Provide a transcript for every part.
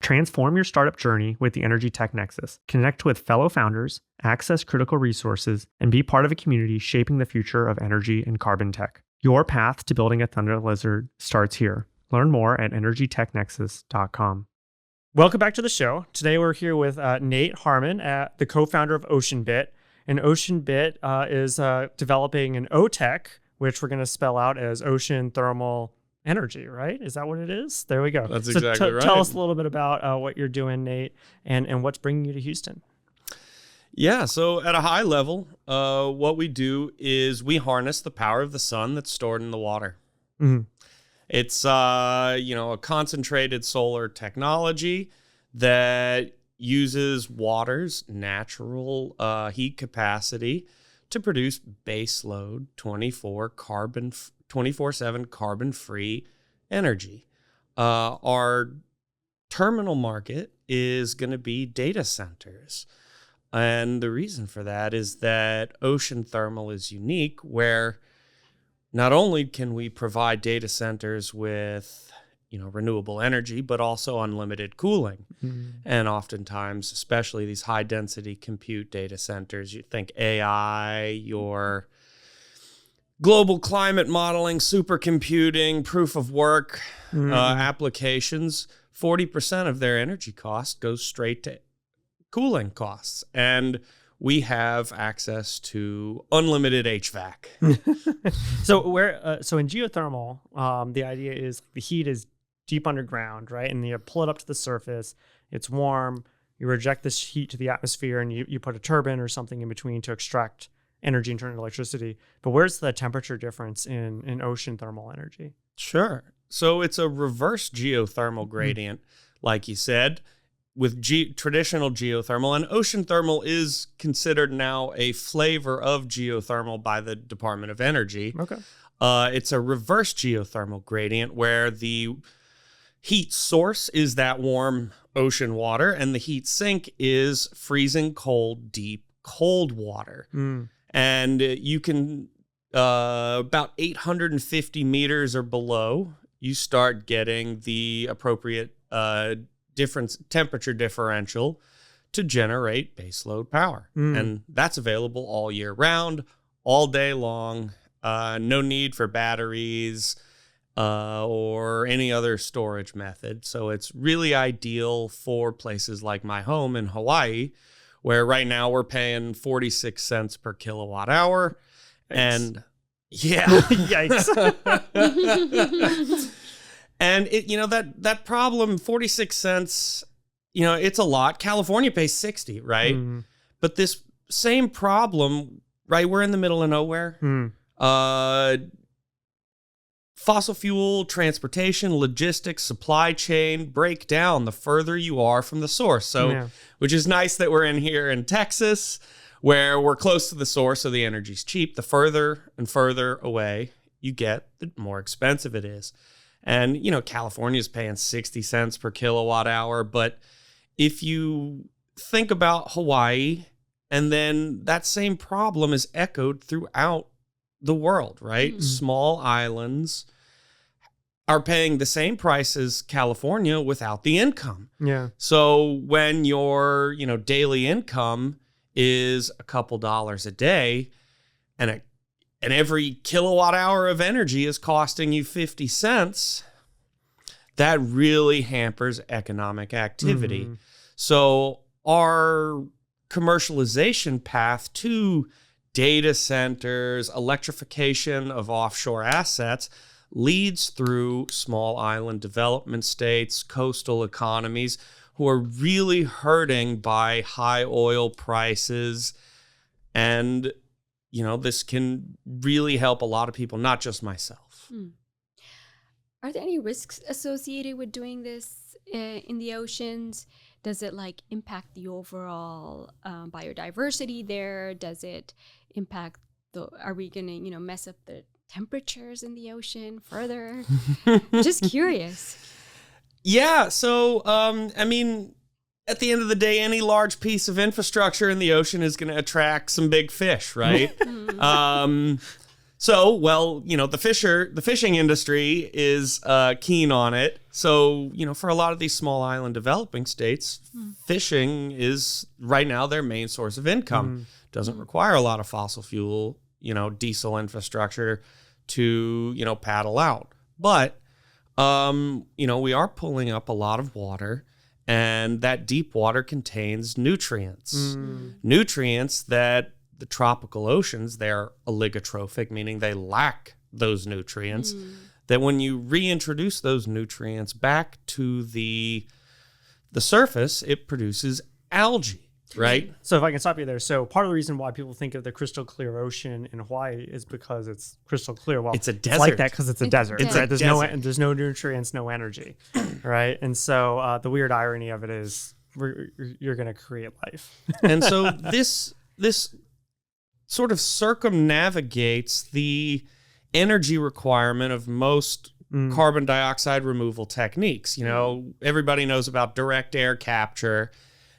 Transform your startup journey with the Energy Tech Nexus. Connect with fellow founders, access critical resources, and be part of a community shaping the future of energy and carbon tech. Your path to building a Thunder Lizard starts here. Learn more at energytechnexus.com. Welcome back to the show. Today we're here with Nate Harmon, the co-founder of OceanBit. And OceanBit is developing an OTEC, which we're going to spell out as Ocean Thermal Energy, right? Is that what it is? There we go. That's exactly right. Tell us a little bit about what you're doing, Nate, and what's bringing you to Houston. Yeah, so at a high level, what we do is we harness the power of the sun that's stored in the water. Mm-hmm. It's a concentrated solar technology that uses water's natural heat capacity to produce baseload 24/7 carbon-free energy. Our terminal market is going to be data centers. And the reason for that is that ocean thermal is unique, where not only can we provide data centers with renewable energy, but also unlimited cooling. Mm-hmm. And oftentimes, especially these high density compute data centers, you think AI, your global climate modeling, supercomputing, proof of work applications, 40% of their energy cost goes straight to cooling costs. And we have access to unlimited HVAC. So in geothermal, the idea is the heat is deep underground, right? And you pull it up to the surface. It's warm. You reject this heat to the atmosphere, and you put a turbine or something in between to extract energy and turn it into electricity. But where's the temperature difference in ocean thermal energy? Sure. So it's a reverse geothermal gradient, like you said, with traditional geothermal. And ocean thermal is considered now a flavor of geothermal by the Department of Energy. Okay. It's a reverse geothermal gradient where the heat source is that warm ocean water, and the heat sink is freezing cold, deep, cold water. And you can, about 850 meters or below, you start getting the appropriate temperature differential to generate baseload power. And that's available all year round, all day long. No need for batteries or any other storage method. So it's really ideal for places like my home in Hawaii, where right now we're paying 46 cents per kilowatt hour. Yikes. And yeah. Yikes. And that problem, 46 cents, it's a lot. California pays 60, right? But this same problem, right? We're in the middle of nowhere. Fossil fuel, transportation, logistics, supply chain break down the further you are from the source. So, which is nice that we're in here in Texas, where we're close to the source, so the energy's cheap. The further and further away you get, the more expensive it is. And, California's paying 60 cents per kilowatt hour. But if you think about Hawaii, and then that same problem is echoed throughout the world, right? Small islands are paying the same price as California without the income. Yeah. So when your, daily income is a couple dollars a day, and every kilowatt hour of energy is costing you 50 cents, that really hampers economic activity. So our commercialization path to data centers, electrification of offshore assets, leads through small island development states, coastal economies who are really hurting by high oil prices. And, this can really help a lot of people, not just myself. Are there any risks associated with doing this in the oceans? Does it impact the overall biodiversity there? Does it impact are we going to, mess up the temperatures in the ocean further? Just curious. Yeah. So, at the end of the day, any large piece of infrastructure in the ocean is going to attract some big fish, right? So, well, the fishing industry is keen on it. So, for a lot of these small island developing states, fishing is right now their main source of income. Doesn't require a lot of fossil fuel, diesel infrastructure to, paddle out. But, we are pulling up a lot of water, and that deep water contains nutrients. Nutrients that the tropical oceans, they're oligotrophic, meaning they lack those nutrients, that when you reintroduce those nutrients back to the surface, it produces algae, right? So if I can stop you there. So part of the reason why people think of the crystal clear ocean in Hawaii is because it's crystal clear. Well, it's a desert. It's like that because it's a desert. It's Right? a desert. There's no nutrients, no energy, right? And so the weird irony of it is you're going to create life. And so this sort of circumnavigates the energy requirement of most carbon dioxide removal techniques. Everybody knows about direct air capture,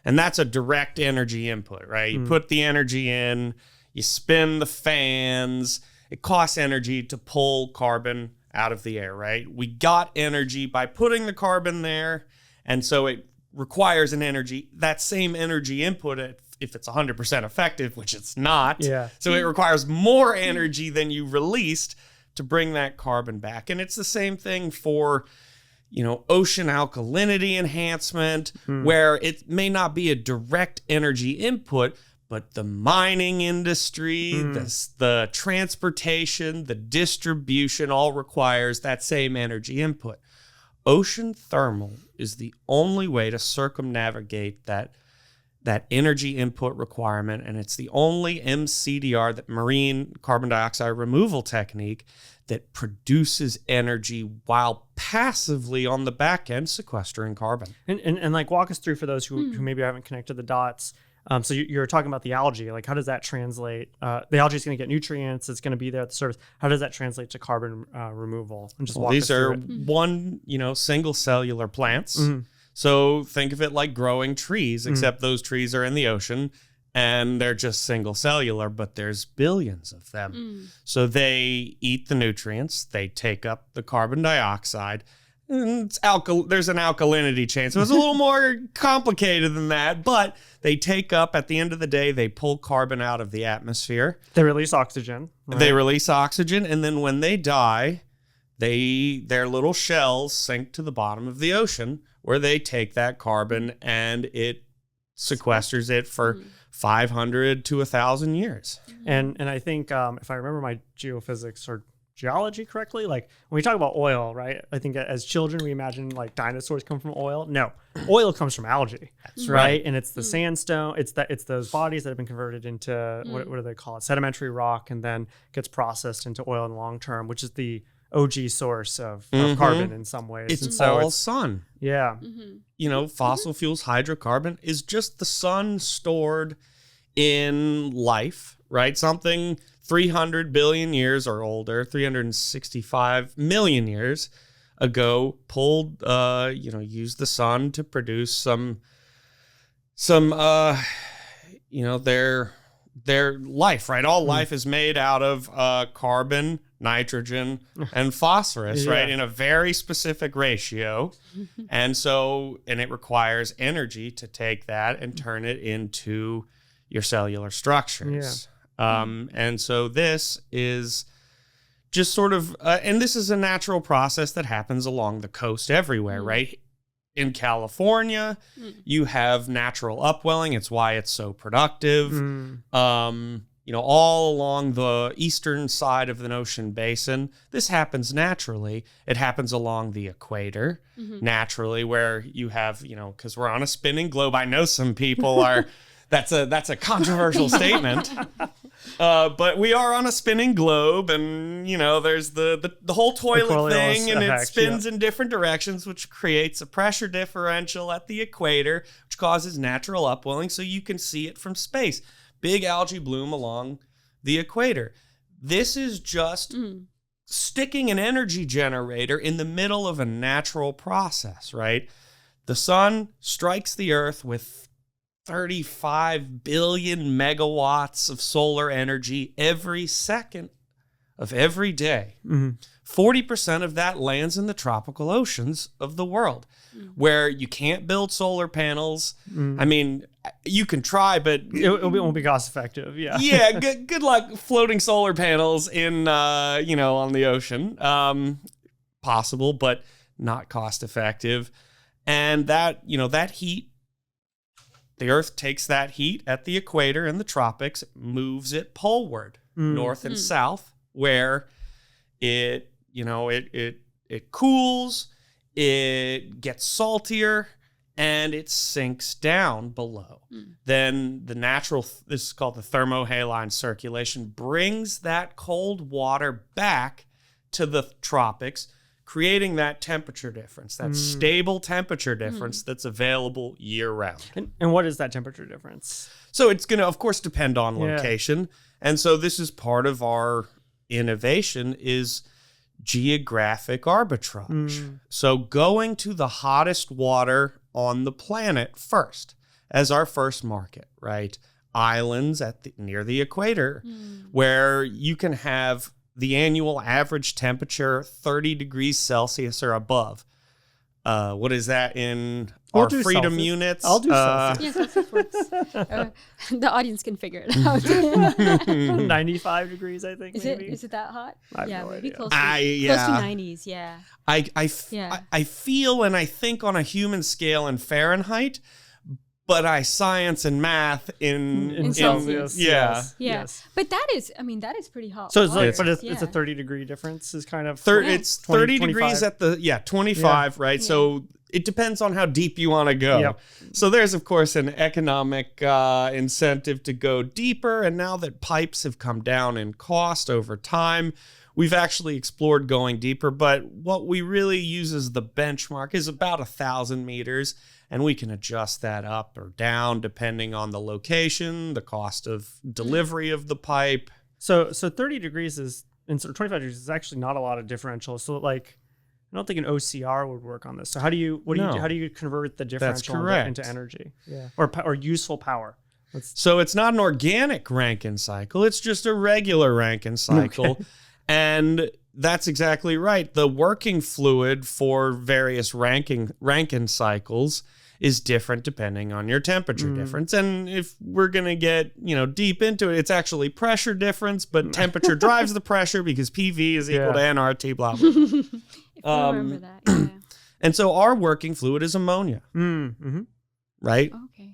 and that's a direct energy input, right? You put the energy in, you spin the fans, it costs energy to pull carbon out of the air, right? We got energy by putting the carbon there, and so it requires an energy. That same energy input, if it's 100% effective, which it's not. Yeah. So it requires more energy than you released to bring that carbon back. And it's the same thing for, ocean alkalinity enhancement, where it may not be a direct energy input, but the mining industry, the transportation, the distribution all requires that same energy input. Ocean thermal is the only way to circumnavigate that energy input requirement, and it's the only MCDR, that marine carbon dioxide removal technique, that produces energy while passively on the back end sequestering carbon. And like walk us through for those who maybe haven't connected the dots. So you're talking about the algae. Like, how does that translate? The algae is going to get nutrients. It's going to be there at the surface. How does that translate to carbon removal? And just walk These us through are it. one, single cellular plants. So think of it like growing trees, except those trees are in the ocean and they're just single cellular, but there's billions of them. So they eat the nutrients, they take up the carbon dioxide, and there's an alkalinity chain. So it's a little more complicated than that, but they take up, at the end of the day, they pull carbon out of the atmosphere. They release oxygen. Right? They release oxygen, and then when they die, their little shells sink to the bottom of the ocean, where they take that carbon and it sequesters it for 500 to 1,000 years. And I think if I remember my geophysics or geology correctly, like when we talk about oil, right? I think as children we imagine like dinosaurs come from oil. No, oil comes from algae. That's right. And it's the sandstone. It's those bodies that have been converted into what do they call it? Sedimentary rock, and then gets processed into oil in the long term, which is the OG source of carbon in some ways. It's and so all sun. Yeah. Fossil fuels, hydrocarbon is just the sun stored in life, right? Something 300 billion years or older, 365 million years ago, pulled, used the sun to produce some their life, right? All life is made out of carbon, nitrogen, and phosphorus, right? In a very specific ratio. And it requires energy to take that and turn it into your cellular structures. And so this is just sort of, and this is a natural process that happens along the coast everywhere, right? In California, you have natural upwelling. It's why it's so productive. All along the eastern side of the ocean basin, this happens naturally. It happens along the equator naturally, where you have, because we're on a spinning globe. I know some people are, that's a controversial statement. But we are on a spinning globe, and there's the whole toilet thing, and it spins in different directions, which creates a pressure differential at the equator, which causes natural upwelling, so you can see it from space. Big algae bloom along the equator. This is just sticking an energy generator in the middle of a natural process, right? The sun strikes the earth with 35 billion megawatts of solar energy every second of every day, 40% of that lands in the tropical oceans of the world, where you can't build solar panels. I mean, you can try, but it won't be cost effective. Yeah. Yeah. Good luck floating solar panels in, on the ocean. Possible, but not cost effective. And that heat, the Earth takes that heat at the equator and the tropics, moves it poleward, north and south, where it cools, it gets saltier, and it sinks down below. Then this is called the thermohaline circulation, brings that cold water back to the tropics, creating that temperature difference, that stable temperature difference that's available year round. And what is that temperature difference? So it's going to, of course, depend on location. And so this is part of our innovation is geographic arbitrage. So going to the hottest water on the planet first as our first market, right? Islands near the equator where you can have the annual average temperature 30 degrees Celsius or above. What is that in our freedom Celsius. units? I'll do Celsius. Yes, Celsius works. The audience can figure it out. 95 degrees, I think. Is it that hot? I have Yeah, no maybe idea. close to 90s. Yeah. I feel and I think on a human scale in Fahrenheit, but I science and math in Celsius. Yeah. Yes. But that is pretty hot. So it's water. like, but it's a 30-degree difference is kind of It's 30 degrees 25. at the 25, right? Yeah. So it depends on how deep you want to go. Yep. So there's of course an economic incentive to go deeper, and now that pipes have come down in cost over time, we've actually explored going deeper, but what we really use as the benchmark is about 1,000 meters. And we can adjust that up or down depending on the location, the cost of delivery of the pipe. So 30 degrees and 25 degrees is actually not a lot of differential. So like, I don't think an OCR would work on this. So how do you convert the differential into energy? Yeah. Or useful power? So it's not an organic Rankine cycle. It's just a regular Rankine cycle. Okay. And that's exactly right. The working fluid for various Rankine cycles is different depending on your temperature difference. And if we're going to get, deep into it, it's actually pressure difference, but temperature drives the pressure because PV is equal to nRT, blah, blah. If I remember that, yeah. And so our working fluid is ammonia, right? Okay.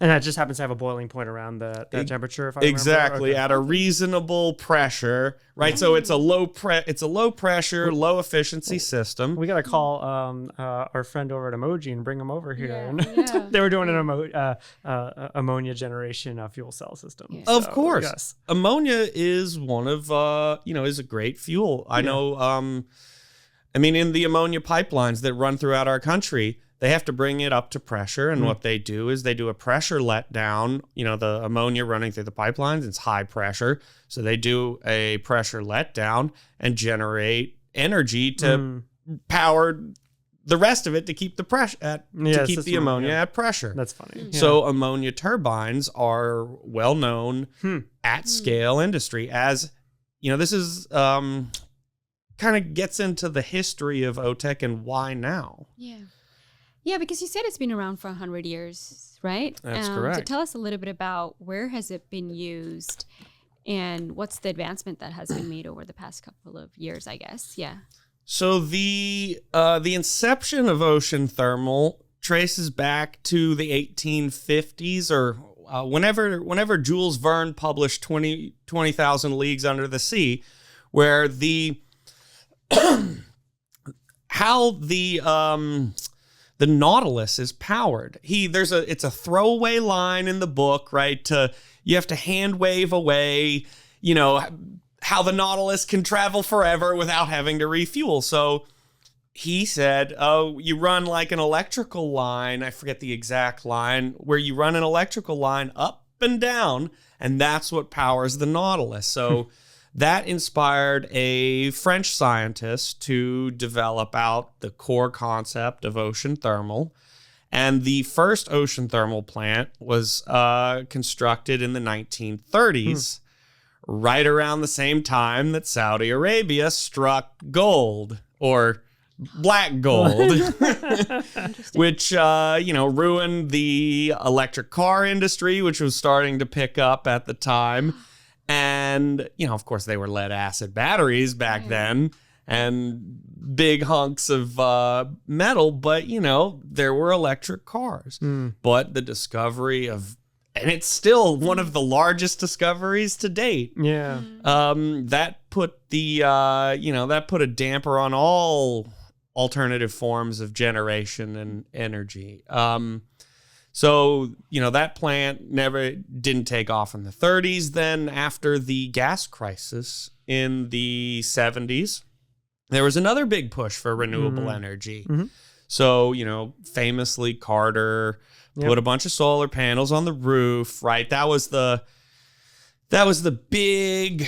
And that just happens to have a boiling point around that temperature. If I exactly remember. At a reasonable pressure, right? So it's a low pressure, low efficiency system. We got to call our friend over at Emoji and bring them over here. Yeah. They were doing an ammonia generation fuel cell system. Yeah. Of course, yes. Ammonia is one of is a great fuel. I know. In the ammonia pipelines that run throughout our country, they have to bring it up to pressure, and what they do is they do a pressure letdown. The ammonia running through the pipelines, it's high pressure. So they do a pressure letdown and generate energy to power the rest of it to keep the pressure the ammonia at pressure. That's funny. Yeah. So ammonia turbines are well known at scale industry as, this is kind of gets into the history of OTEC and why now. Yeah. Yeah, because you said it's been around for 100 years, right? That's correct. So tell us a little bit about where has it been used and what's the advancement that has been made over the past couple of years, I guess. Yeah. So the inception of ocean thermal traces back to the 1850s or whenever Jules Verne published 20,000 Leagues Under the Sea, where how the Nautilus is powered. It's a throwaway line in the book, right? You have to hand wave away, how the Nautilus can travel forever without having to refuel. So he said, you run like an electrical line. I forget the exact line, where you run an electrical line up and down, and that's what powers the Nautilus. So that inspired a French scientist to develop out the core concept of ocean thermal. And the first ocean thermal plant was constructed in the 1930s, right around the same time that Saudi Arabia struck gold, or black gold, which, ruined the electric car industry, which was starting to pick up at the time. And, of course, they were lead acid batteries back then and big hunks of metal. But, there were electric cars. But the discovery of, and it's still one of the largest discoveries to date. Yeah. That put that put a damper on all alternative forms of generation and energy. So, that plant didn't take off in the 30s. Then after the gas crisis in the 70s, there was another big push for renewable energy. So, famously Carter put a bunch of solar panels on the roof, right? That was the big,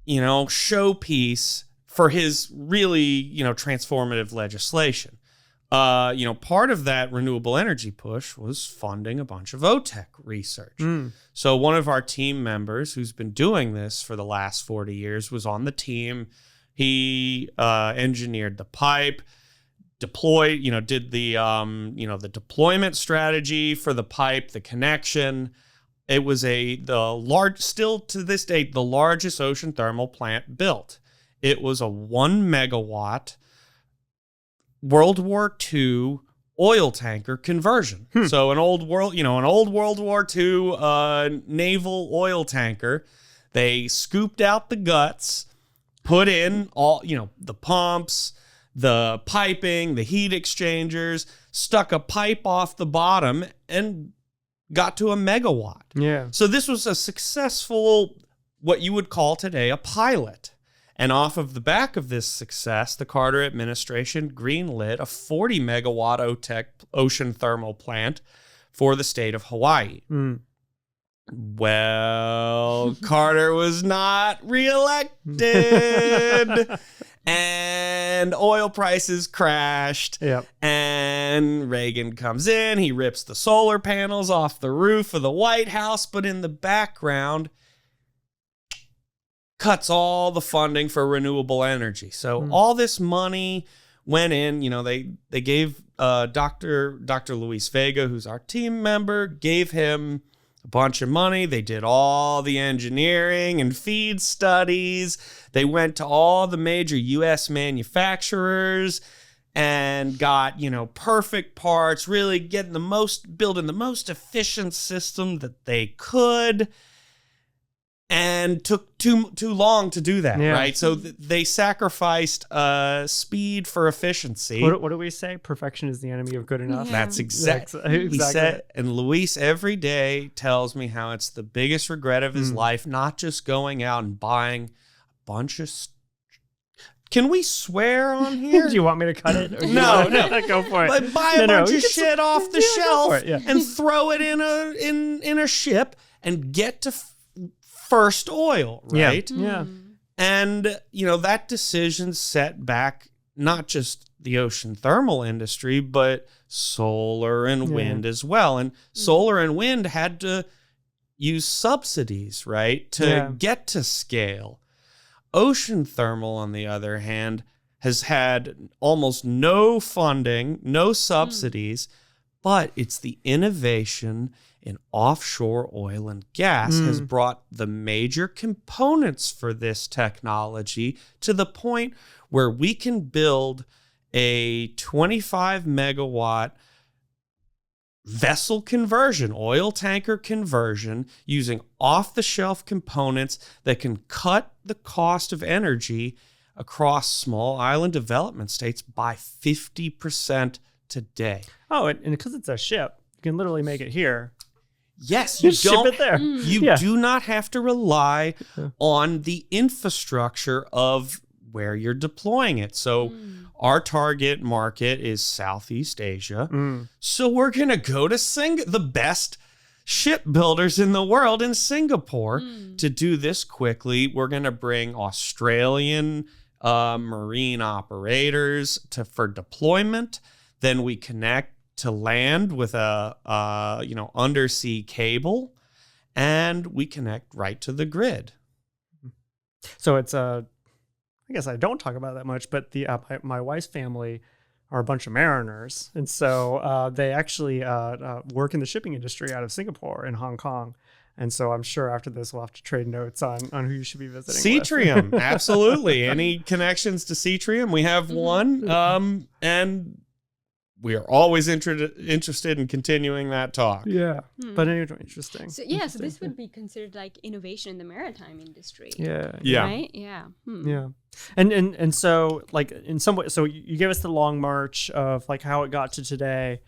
showpiece for his really, transformative legislation. Part of that renewable energy push was funding a bunch of OTEC research. So one of our team members who's been doing this for the last 40 years was on the team. He engineered the pipe, deployed, did the, the deployment strategy for the pipe, the connection. It was still to this date, the largest ocean thermal plant built. It was a 1 megawatt World War II oil tanker conversion. So an old World War II naval oil tanker. They scooped out the guts, put in all, the pumps, the piping, the heat exchangers, stuck a pipe off the bottom, and got to a megawatt. Yeah. So this was a successful, what you would call today, a pilot. And off of the back of this success, the Carter administration greenlit a 40 megawatt OTEC ocean thermal plant for the state of Hawaii. Well, Carter was not reelected. And oil prices crashed. Yep. And Reagan comes in. He rips the solar panels off the roof of the White House. But in the background, cuts all the funding for renewable energy. So all this money went in. They gave Dr. Luis Vega, who's our team member, gave him a bunch of money. They did all the engineering and feed studies. They went to all the major U.S. manufacturers and got, perfect parts, really building the most efficient system that they could. And took too long to do that, right? So they sacrificed speed for efficiency. What do we say? Perfection is the enemy of good enough. Yeah. That's exactly. He said, and Luis every day tells me how it's the biggest regret of his life, not just going out and buying a bunch of. Can we swear on here? Do you want me to cut it? No. Go for it. But buy a bunch of shit off the shelf and throw it in a ship and get to first oil, right? Yeah. And, that decision set back not just the ocean thermal industry, but solar and wind as well. And solar and wind had to use subsidies, right, to get to scale. Ocean thermal, on the other hand, has had almost no funding, no subsidies, but it's the innovation in offshore oil and gas has brought the major components for this technology to the point where we can build a 25 megawatt vessel conversion, oil tanker conversion, using off-the-shelf components that can cut the cost of energy across small island development states by 50% today. Oh, and because it's a ship, you can literally make it here. Yes, you Ship don't. it there. You do not have to rely on the infrastructure of where you're deploying it. So our target market is Southeast Asia. So we're going to go to the best shipbuilders in the world in Singapore to do this quickly. We're going to bring Australian marine operators for deployment. Then we connect to land with a undersea cable, and we connect right to the grid. So it's I guess I don't talk about it that much, but the my wife's family are a bunch of mariners, and so they actually work in the shipping industry out of Singapore and Hong Kong. And so I'm sure after this we'll have to trade notes on who you should be visiting. Cetrium, absolutely. Any connections to Cetrium? We have one, and we are always interested in continuing that talk. Yeah, but anyway, interesting. So yeah, so this would be considered like innovation in the maritime industry. Yeah. Right? Yeah. Yeah. And so like in some way, so you gave us the long march of like how it got to today.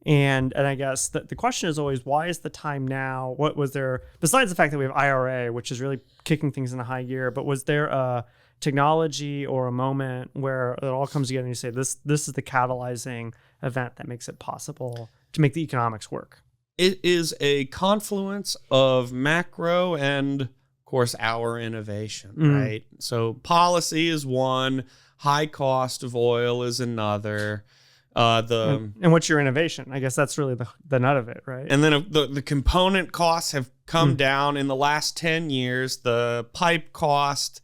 And I guess the question is always, why is the time now? What was there, besides the fact that we have IRA, which is really kicking things into high gear, but was there a technology or a moment where it all comes together and you say, this is the catalyzing event that makes it possible to make the economics work? It is a confluence of macro and, of course, our innovation, right? So policy is one, high cost of oil is another. And what's your innovation? I guess that's really the nut of it, right? And then the component costs have come down in the last 10 years. The pipe cost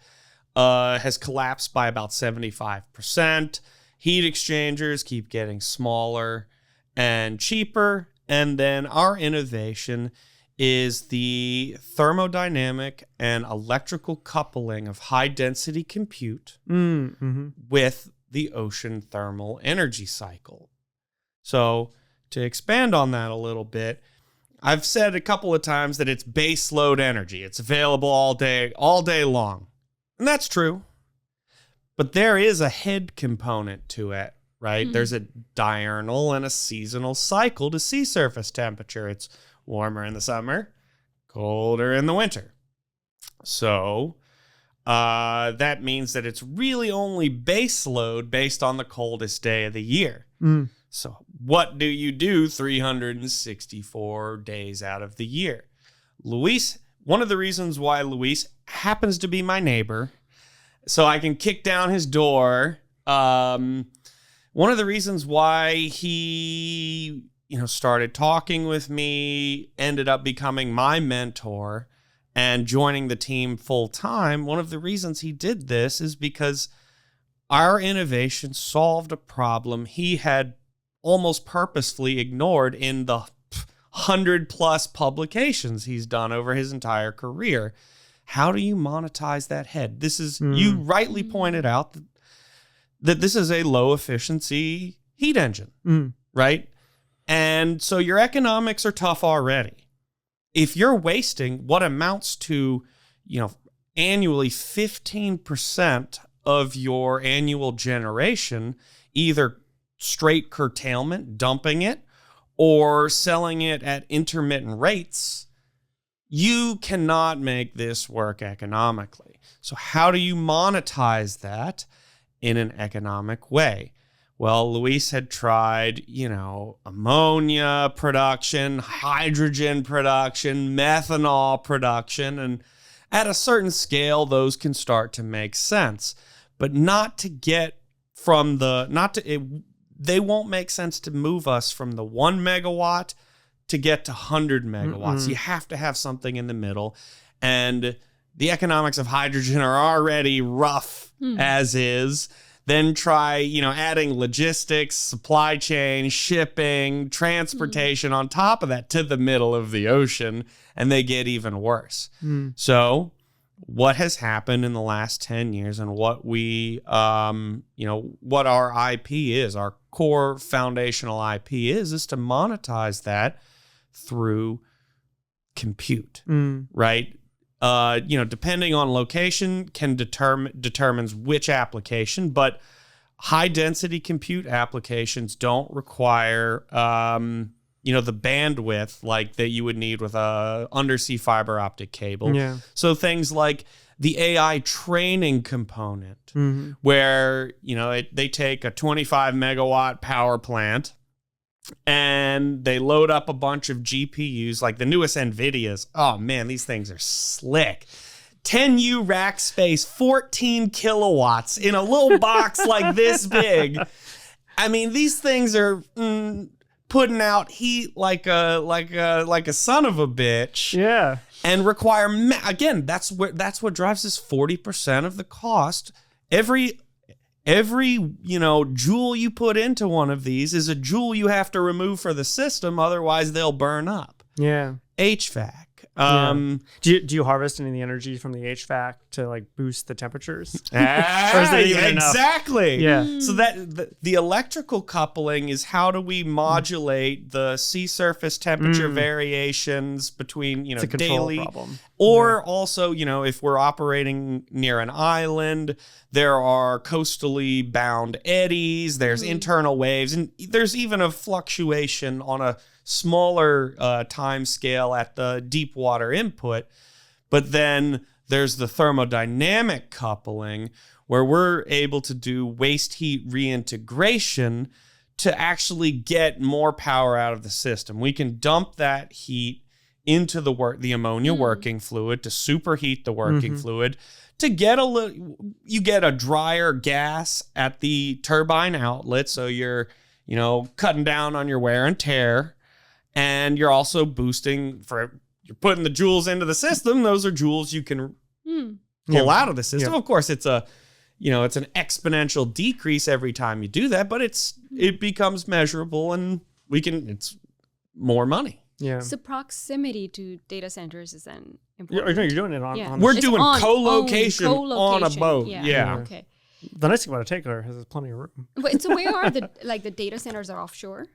has collapsed by about 75%. Heat exchangers keep getting smaller and cheaper. And then our innovation is the thermodynamic and electrical coupling of high density compute with the ocean thermal energy cycle. So to expand on that a little bit, I've said a couple of times that it's base load energy. It's available all day long. And that's true. But there is a head component to it, right? There's a diurnal and a seasonal cycle to sea surface temperature. It's warmer in the summer, colder in the winter. So that means that it's really only base load based on the coldest day of the year. So what do you do 364 days out of the year? Luis, one of the reasons why Luis happens to be my neighbor, so I can kick down his door. One of the reasons why he, started talking with me, ended up becoming my mentor, and joining the team full time, one of the reasons he did this is because our innovation solved a problem he had almost purposefully ignored in the 100+ publications he's done over his entire career. How do you monetize that head? This is, you rightly pointed out that this is a low efficiency heat engine, right? And so your economics are tough already. If you're wasting what amounts to, annually 15% of your annual generation, either straight curtailment, dumping it, or selling it at intermittent rates, you cannot make this work economically. So how do you monetize that in an economic way? Well, Luis had tried, ammonia production, hydrogen production, methanol production, and at a certain scale, those can start to make sense, but not to get from they won't make sense to move us from the 1 megawatt to get to 100 megawatts. You have to have something in the middle, and the economics of hydrogen are already rough as is. Then try, adding logistics, supply chain, shipping, transportation on top of that to the middle of the ocean, and they get even worse. So what has happened in the last 10 years and what we, what our IP is, our core foundational IP is to monetize that through compute, right? Depending on location determines which application, but high density compute applications don't require, the bandwidth like that you would need with a undersea fiber optic cable. Yeah. So things like the AI training component, where, they take a 25 megawatt power plant and they load up a bunch of GPUs, like the newest NVIDIAs. Oh man, these things are slick. 10U rack space, 14 kilowatts in a little box like this big. I mean, these things are putting out heat like a son of a bitch. Yeah. And require again, that's what drives this 40% of the cost. Every joule you put into one of these is a joule you have to remove for the system, otherwise they'll burn up. Yeah. HVAC. Do you harvest any of the energy from the HVAC to like boost the temperatures? Exactly. Yeah. So that the electrical coupling is how do we modulate the sea surface temperature variations between It's a control daily problem. or also if we're operating near an island, there are coastally bound eddies, there's internal waves, and there's even a fluctuation on a smaller time scale at the deep water input. But then there's the thermodynamic coupling where we're able to do waste heat reintegration to actually get more power out of the system. We can dump that heat into the ammonia working fluid to superheat the working fluid to get you get a drier gas at the turbine outlet. So you're, cutting down on your wear and tear. And you're also boosting you're putting the joules into the system. Those are joules you can pull out of the system. Yeah. Of course, it's an exponential decrease every time you do that, but it becomes measurable and it's more money. Yeah. So proximity to data centers is then You're important. doing it on We're It's doing on- co-location own on a co-location. boat. Yeah. Yeah. Okay. the nice thing about a taker is plenty of room. But so where are the data centers are offshore?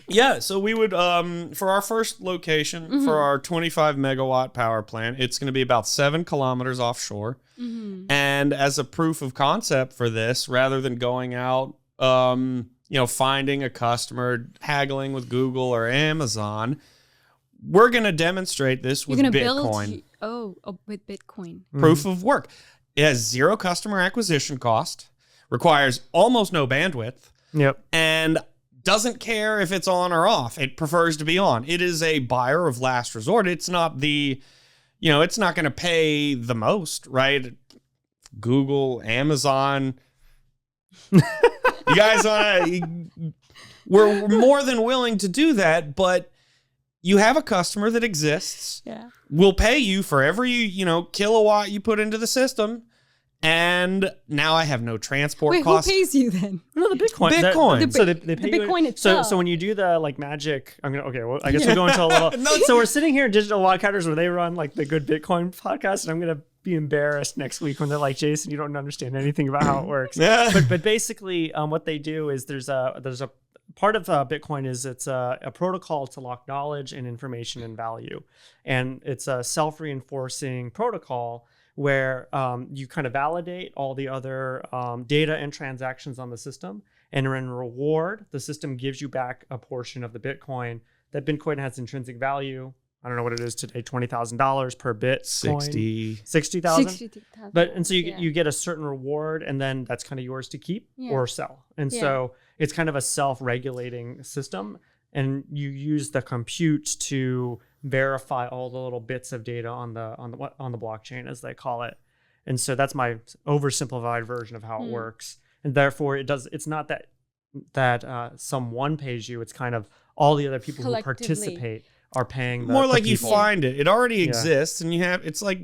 Yeah, so we would, for our first location, for our 25 megawatt power plant, it's going to be about 7 kilometers offshore. And as a proof of concept for this, rather than going out, finding a customer, haggling with Google or Amazon, we're going to demonstrate this with Bitcoin. With Bitcoin. Proof of work. It has zero customer acquisition cost, requires almost no bandwidth, and doesn't care if it's on or off. It prefers to be on. It is a buyer of last resort. It's not it's not going to pay the most, right? Google, Amazon. You guys we're more than willing to do that, but you have a customer that exists. Yeah. We'll pay you for every, kilowatt you put into the system. And now I have no transport Wait, costs. who pays you then? No, the Bitcoin. Bitcoin. So they pay the you. Bitcoin itself. So when you do the magic, I guess we'll go into a little. So we're sitting here at Digital Wildcatters where they run like the Good Bitcoin podcast, and I'm gonna be embarrassed next week when they're like, Jason, you don't understand anything about how it works. But basically, what they do is there's a part of Bitcoin is it's a protocol to lock knowledge and information and value, and it's a self-reinforcing protocol where you kind of validate all the other data and transactions on the system. And in reward, the system gives you back a portion of the Bitcoin. That Bitcoin has intrinsic value. I don't know what it is today, $20,000 per Bitcoin. 60,000. But and so you get a certain reward, and then that's kind of yours to keep or sell. And so it's kind of a self-regulating system. And you use the compute to verify all the little bits of data on the blockchain, as they call it. And so that's my oversimplified version of how it works. And therefore, it's not that someone pays you. It's kind of all the other people who participate are paying. More like you people. find it. It already exists, and it's like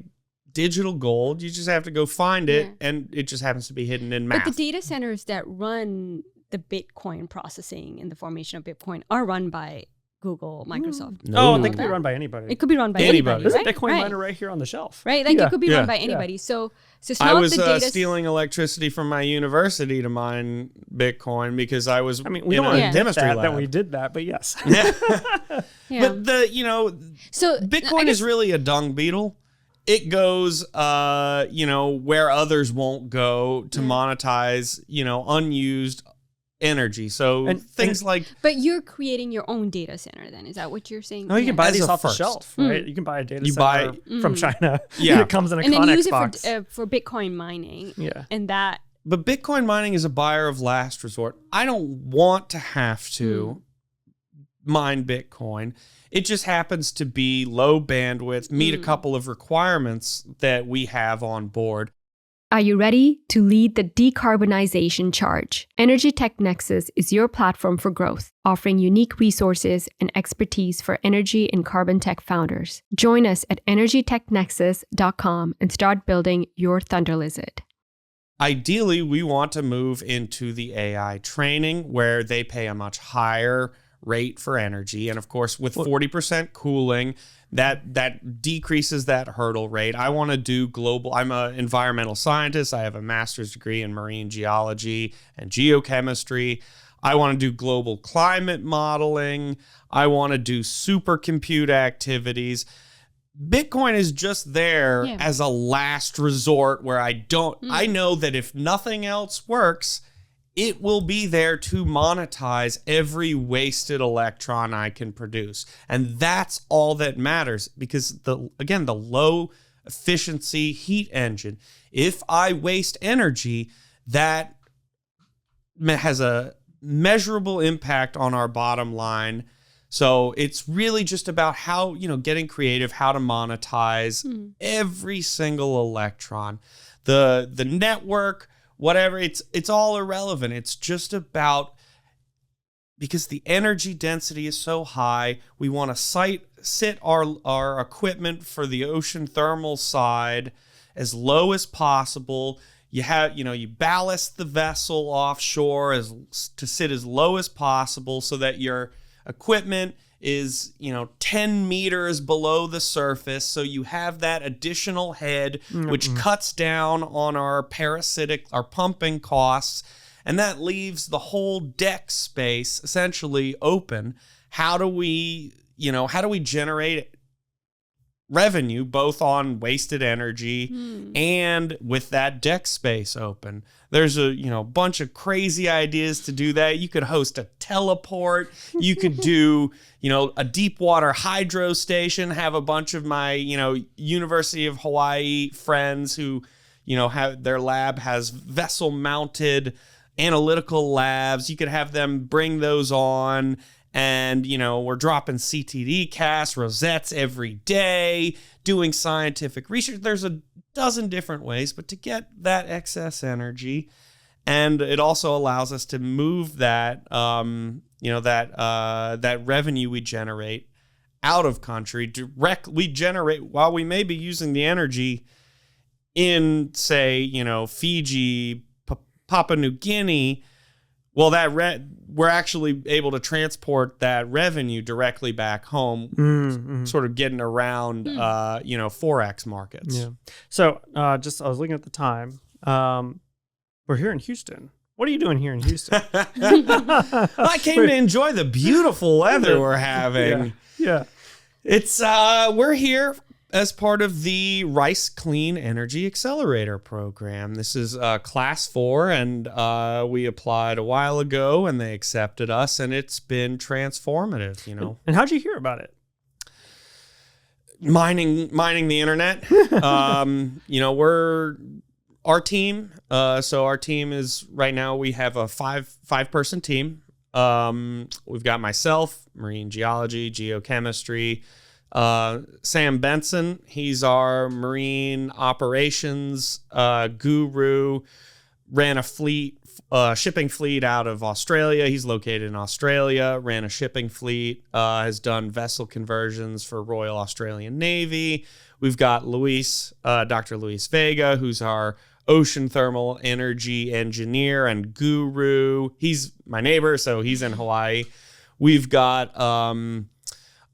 digital gold. You just have to go find it, and it just happens to be hidden in math. But the data centers that run the Bitcoin processing and the formation of Bitcoin are run by Google, Microsoft. No, they can be run by anybody. It could be run by anybody. There's right? a Bitcoin miner right here on the shelf. Right? Like it could be run by anybody. So it's not I was the data stealing electricity from my university to mine Bitcoin because I was we in don't want a to chemistry lab. that we did that, but yes. But so Bitcoin is really a dung beetle. It goes, where others won't go to monetize, unused energy. So things like... But you're creating your own data center then. Is that what you're saying? No, you can buy these off the first. shelf, right? You can buy a data center from China. Yeah. And it comes in a and then Connex use box. it for Bitcoin mining. Yeah. And that... But Bitcoin mining is a buyer of last resort. I don't want to have to mine Bitcoin. It just happens to be low bandwidth, meet a couple of requirements that we have on board. Are you ready to lead the decarbonization charge? Energy Tech Nexus is your platform for growth, offering unique resources and expertise for energy and carbon tech founders. Join us at energytechnexus.com and start building your Thunder Lizard. Ideally, we want to move into the AI training where they pay a much higher rate for energy. And of course, with 40% cooling, that decreases that hurdle rate. I want to do global. I'm an environmental scientist. I have a master's degree in marine geology and geochemistry. I want to do global climate modeling. I want to do supercompute activities. Bitcoin is just there as a last resort where I know that if nothing else works, it will be there to monetize every wasted electron I can produce. And that's all that matters because the low efficiency heat engine, if I waste energy, that has a measurable impact on our bottom line. So it's really just about how, getting creative, how to monetize every single electron. The network, whatever, it's all irrelevant. It's just about, because the energy density is so high, we want to sit our equipment for the ocean thermal side as low as possible. You ballast the vessel offshore to sit as low as possible so that your equipment is 10 meters below the surface, so you have that additional head which cuts down on our pumping costs, and that leaves the whole deck space essentially open. How do we generate revenue both on wasted energy and with that deck space open? There's a bunch of crazy ideas to do that. You could host a teleport. You could do a deep water hydro station. Have a bunch of my University of Hawaii friends who have their lab has vessel mounted analytical labs. You could have them bring those on. And, we're dropping CTD casts, rosettes every day, doing scientific research. There's a dozen different ways, but to get that excess energy, and it also allows us to move that, that revenue we generate out of country we generate while we may be using the energy in, say, Fiji, Papua New Guinea. Well, we're actually able to transport that revenue directly back home, sort of getting around, Forex markets. Yeah. So I was looking at the time. We're here in Houston. What are you doing here in Houston? I came to enjoy the beautiful weather we're having. Yeah. It's we're here as part of the Rice Clean Energy Accelerator program. This is class 4, and we applied a while ago, and they accepted us, and it's been transformative. And how'd you hear about it? Mining the internet. We're our team. So our team is right now we have a five-person team. We've got myself, marine geology, geochemistry. Sam Benson, he's our marine operations guru, ran a shipping fleet out of Australia. He's located in Australia, ran a shipping fleet, has done vessel conversions for Royal Australian Navy. We've got Dr. Luis Vega, who's our ocean thermal energy engineer and guru. He's my neighbor, so he's in Hawaii. We've got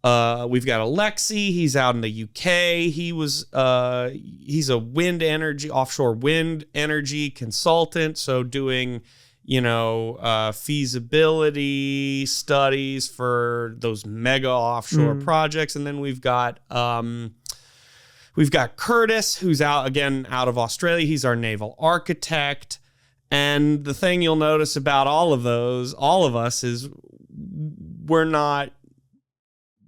Alexi. He's out in the UK. He's a offshore wind energy consultant. So doing, feasibility studies for those mega offshore projects. And then we've got Curtis, who's out of Australia. He's our naval architect. And the thing you'll notice about all of us is we're not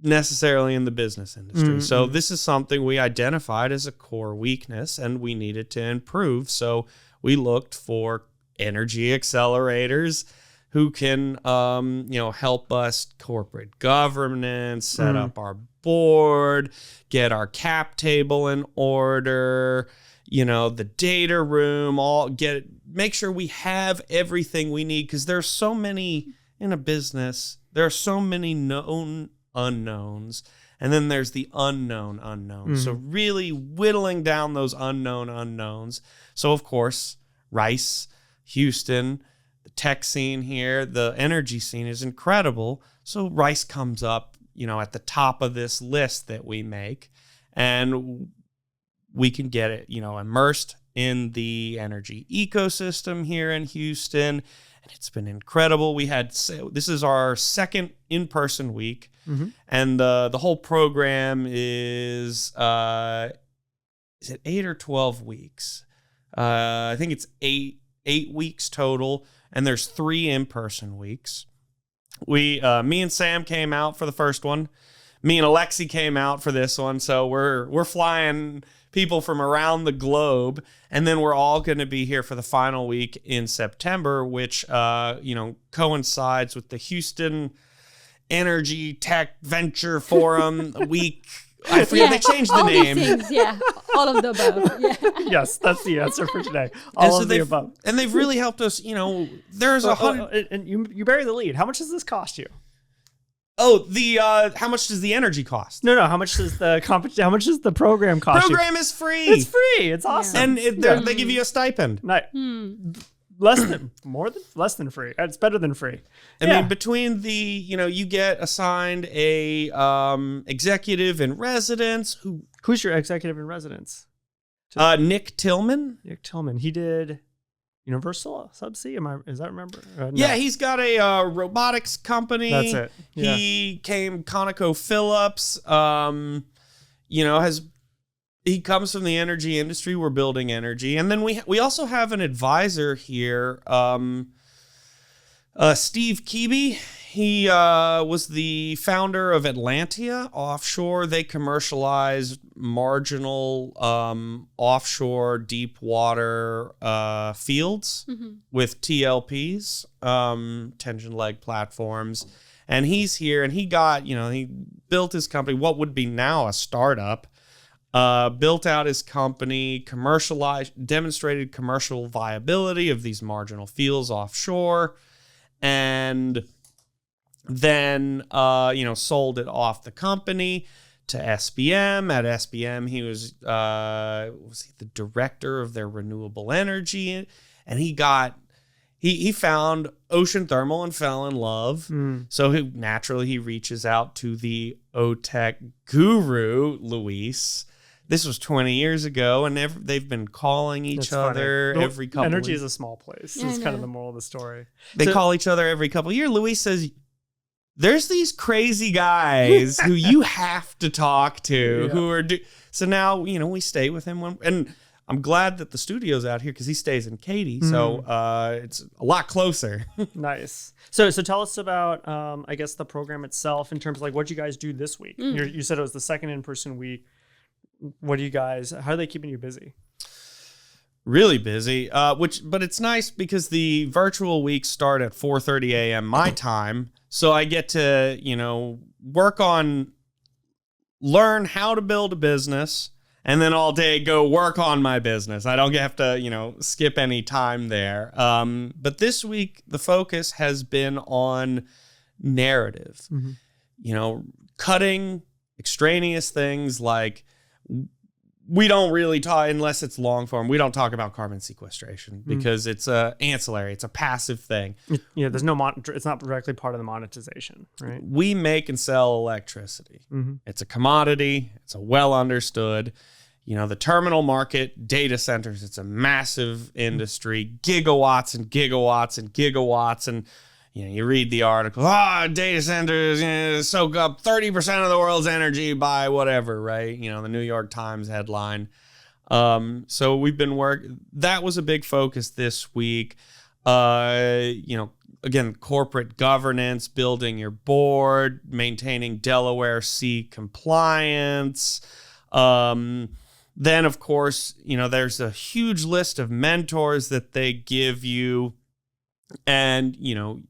necessarily in the business industry. So this is something we identified as a core weakness and we needed to improve. So we looked for energy accelerators who can, help us corporate governance, set up our board, get our cap table in order, the data room, make sure we have everything we need, because there's so many in a business. There are so many known unknowns, and then there's the unknown unknowns. So really whittling down those unknown unknowns. So of course, Rice, Houston, the tech scene here, the energy scene is incredible. So Rice comes up, at the top of this list that we make, and we can get it, immersed in the energy ecosystem here in Houston. And it's been incredible. This is our second in-person week, and the whole program is it 8 or 12 weeks? I think it's eight weeks total, and there's 3 in-person weeks. Me and Sam came out for the first one. Me and Alexi came out for this one, so we're flying people from around the globe, and then we're all going to be here for the final week in September, which coincides with the Houston Energy Tech Venture Forum week. I forget, they changed the name. Things, all of the above. Yeah. Yes, that's the answer for today. All of the above. And they've really helped us. There's 100. And you bury the lead. How much does this cost you? Oh, how much does the energy cost? No. How much does how much does the program cost? Program is free. It's free. It's awesome. And they give you a stipend. Less than free. It's better than free. I mean, between you get assigned a executive in residence. Who's your executive in residence? Nick Tillman. Nick Tillman. He did Universal Subsea. Is that remember? No. Yeah, he's got a robotics company. That's it. Yeah. He came ConocoPhillips. He comes from the energy industry. We're building energy. And then we also have an advisor here, Steve Keeby. He was the founder of Atlantia Offshore. They commercialize marginal offshore deep water fields with TLPs, tension leg platforms. And he's here, and he built his company, what would be now a startup. Built out his company, demonstrated commercial viability of these marginal fields offshore, and then, sold it off the company to SBM. At SBM, he was he the director of their renewable energy, and he found ocean thermal and fell in love. So he reaches out to the OTEC guru, Luis. This was 20 years ago, and they've been calling each other every couple Energy years. is a small place. It's kind of the moral of the story. They call each other every couple of years. Luis says, there's these crazy guys who you have to talk to who are... So now, we stay with him. And I'm glad that the studio's out here because he stays in Katy. So it's a lot closer. Nice. So tell us about, I guess, the program itself in terms of what you guys do this week. You said it was the second in-person week. How are they keeping you busy? Really busy, but it's nice because the virtual weeks start at 4:30 a.m. my time. So I get to, learn how to build a business, and then all day go work on my business. I don't have to, skip any time there. But this week, the focus has been on narrative, cutting extraneous things like... We don't really talk, unless it's long form, we don't talk about carbon sequestration because it's ancillary. It's a passive thing. There's it's not directly part of the monetization, right? We make and sell electricity. It's a commodity. It's a well understood. The terminal market, data centers, it's a massive industry, gigawatts and gigawatts and gigawatts. And you read the article, data centers soak up 30% of the world's energy by whatever, right? The New York Times headline. So we've been that was a big focus this week. Again, corporate governance, building your board, maintaining Delaware C compliance. Then, of course, there's a huge list of mentors that they give you. And, you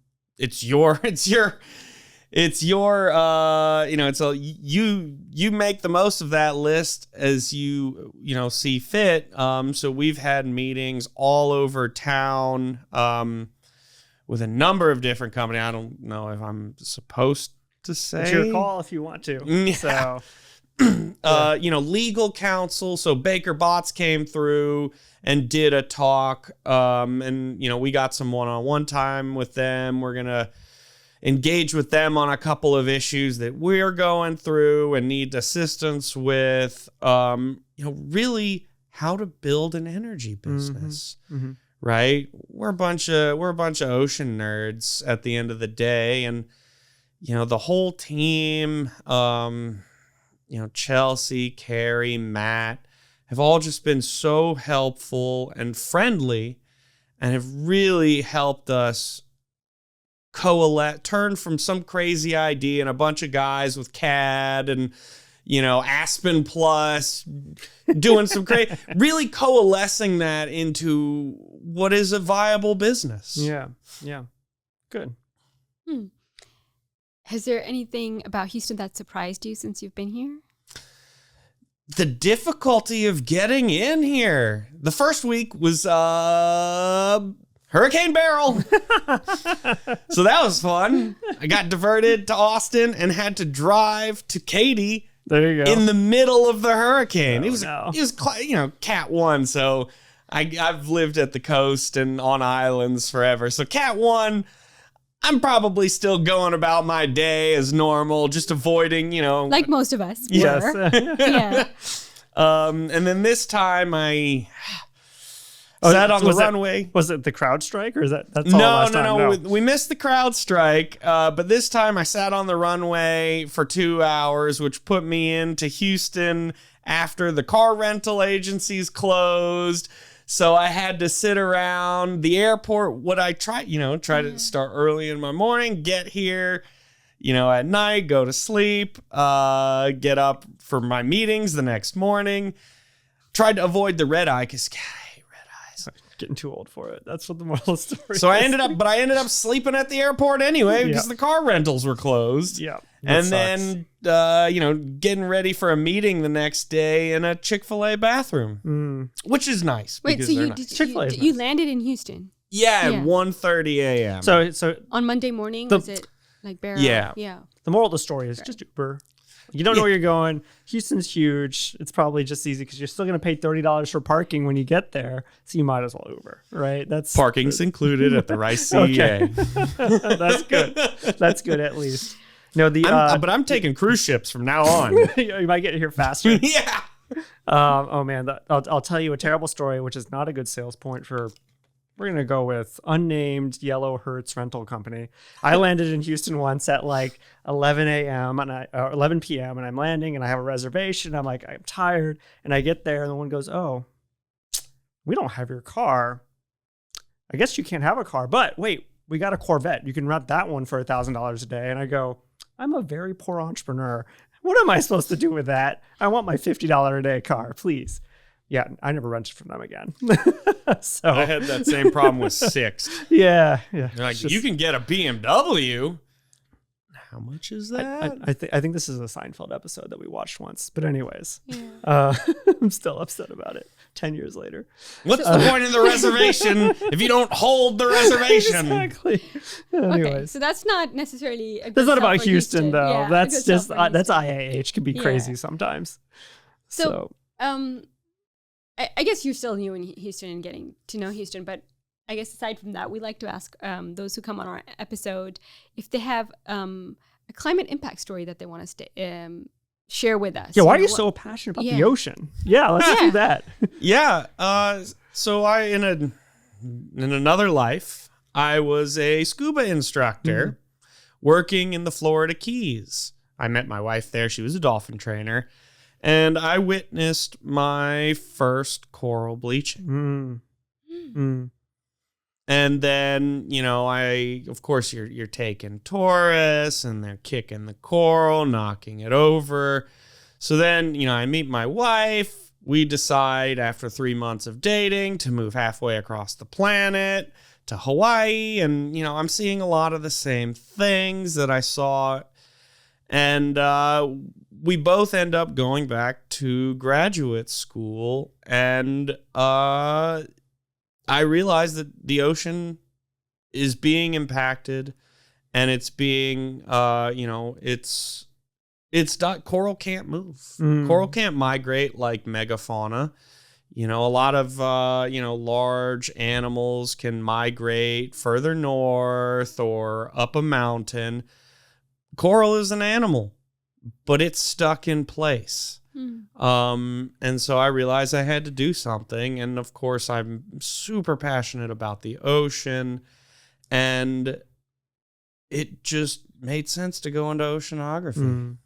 you make the most of that list as you see fit. So we've had meetings all over town with a number of different companies. I don't know if I'm supposed to say. It's your call if you want to. Yeah. So legal counsel. So Baker Botts came through and did a talk. And we got some one-on-one time with them. We're going to engage with them on a couple of issues that we're going through and need assistance with. Really how to build an energy business. Mm-hmm. Right? We're a bunch of ocean nerds at the end of the day, and the whole team, Chelsea, Carrie, Matt, have all just been so helpful and friendly, and have really helped us turn from some crazy idea and a bunch of guys with CAD and Aspen Plus, doing some crazy, really coalescing that into what is a viable business. Yeah. Good. Has there anything about Houston that surprised you since you've been here? The difficulty of getting in here. The first week was Hurricane Barrel. So that was fun. I got diverted to Austin and had to drive to Katy. There you go. In the middle of the hurricane. Oh, It was Cat 1, so I've lived at the coast and on islands forever. So Cat 1, I'm probably still going about my day as normal, just avoiding, like most of us. Yes. Yeah. And then this time I sat on the runway. Was it the CrowdStrike, or that's all last time? No. We missed the CrowdStrike, but this time I sat on the runway for 2 hours, which put me into Houston after the car rental agencies closed. So I had to sit around the airport. What I try to start early in my morning, get here, at night, go to sleep, get up for my meetings the next morning. Tried to avoid the red eye because getting too old for it. That's what the moral of the story So is. I ended up sleeping at the airport anyway because the car rentals were closed. Yeah. And then, getting ready for a meeting the next day in a Chick-fil-A bathroom, which is nice. Wait, so you landed in Houston? Yeah, at 1:30 a.m. So on Monday morning, was it like Barrel? Yeah. the moral of the story is just Uber. You don't know where you're going. Houston's huge. It's probably just easy because you're still going to pay $30 for parking when you get there. So you might as well Uber, right? Parking's included at the Rice CEA. That's good. That's good at least. No, but I'm taking cruise ships from now on. You might get here faster. Yeah. Oh man, I'll tell you a terrible story, which is not a good sales point for. We're going to go with unnamed Yellow Hertz rental company. I landed in Houston once at like 11 a.m. or 11 p.m. and I'm landing and I have a reservation. I'm like, I'm tired. And I get there and the one goes, oh, we don't have your car. I guess you can't have a car, but wait, we got a Corvette. You can rent that one for $1,000 a day. And I go, I'm a very poor entrepreneur. What am I supposed to do with that? I want my $50 a day car, please. Yeah, I never rented from them again. So I had that same problem with Sixt. Yeah. They're like, you can get a BMW. How much is that? I think this is a Seinfeld episode that we watched once. But anyways, Yeah. I'm still upset about it 10 years later. What's the point of the reservation if you don't hold the reservation? Exactly. Okay, Anyways. so that's not necessarily a good That's not sell about for Houston, though. Yeah, That's a good sell just, for that's Houston. IAH can be crazy sometimes. So, I guess you're still new in Houston and getting to know Houston, but I guess aside from that, we like to ask those who come on our episode if they have a climate impact story that they want us to share with us. Yeah, why are you so passionate about the ocean? Yeah, let's do that. Yeah. So in another life, I was a scuba instructor working in the Florida Keys. I met my wife there. She was a dolphin trainer. And I witnessed my first coral bleaching. And then, of course, you're taking tourists and they're kicking the coral, knocking it over. So then, I meet my wife. We decide after 3 months of dating to move halfway across the planet to Hawaii. And, I'm seeing a lot of the same things that I saw. And we both end up going back to graduate school, and I realized that the ocean is being impacted, and it's being, coral can't move. Coral can't migrate like megafauna. A lot of, large animals can migrate further north or up a mountain. Coral is an animal, but it's stuck in place. And so I realized I had to do something. And of course, I'm super passionate about the ocean. And it just made sense to go into oceanography.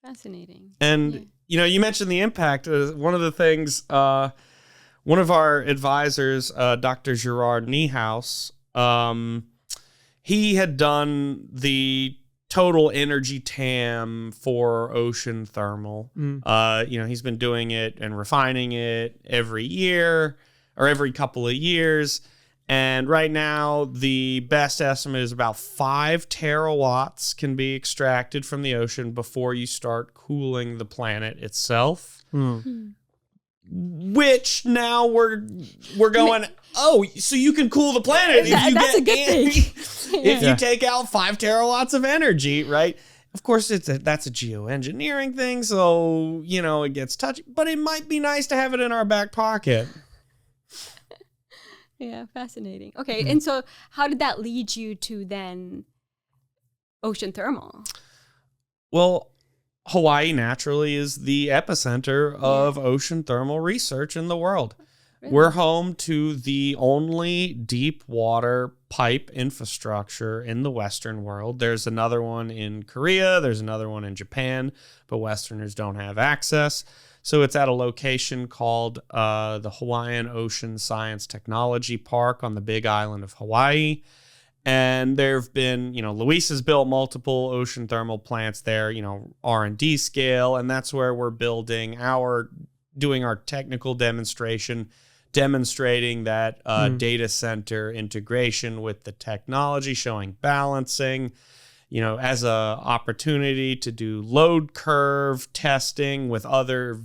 Fascinating. And, you mentioned the impact. One of the things, one of our advisors, Dr. Gerard Niehaus, he had done the total energy TAM for ocean thermal. He's been doing it and refining it every year or every couple of years. And right now, the best estimate is about 5 terawatts can be extracted from the ocean before you start cooling the planet itself. Which now we're going, so you can cool the planet That's a good thing. if you take out 5 terawatts of energy, right? Of course, that's a geoengineering thing, so, it gets touchy. But it might be nice to have it in our back pocket. Yeah, fascinating. Okay, and so how did that lead you to then ocean thermal? Well, Hawaii naturally is the epicenter of ocean thermal research in the world. Really? We're home to the only deep water pipe infrastructure in the Western world. There's another one in Korea, there's another one in Japan, but Westerners don't have access. So it's at a location called the Hawaiian Ocean Science Technology Park on the Big Island of Hawaii. And there have been, Luis has built multiple ocean thermal plants there, R&D scale. And that's where we're doing our technical demonstration, demonstrating that data center integration with the technology, showing balancing, as a opportunity to do load curve testing with other,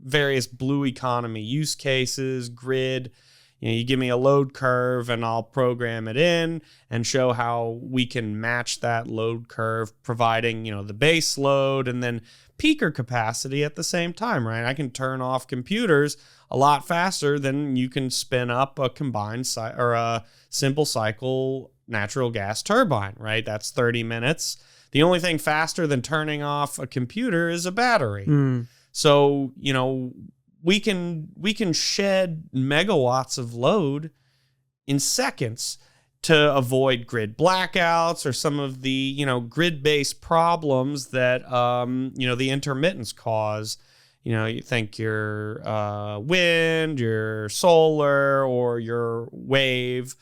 various blue economy use cases, grid. You give me a load curve and I'll program it in and show how we can match that load curve, providing, the base load and then peaker capacity at the same time, right? I can turn off computers a lot faster than you can spin up a combined or a simple cycle natural gas turbine, right? That's 30 minutes. The only thing faster than turning off a computer is a battery. So, we can shed megawatts of load in seconds to avoid grid blackouts or some of the, grid-based problems that, the intermittents cause. You think your wind, your solar, or your wave.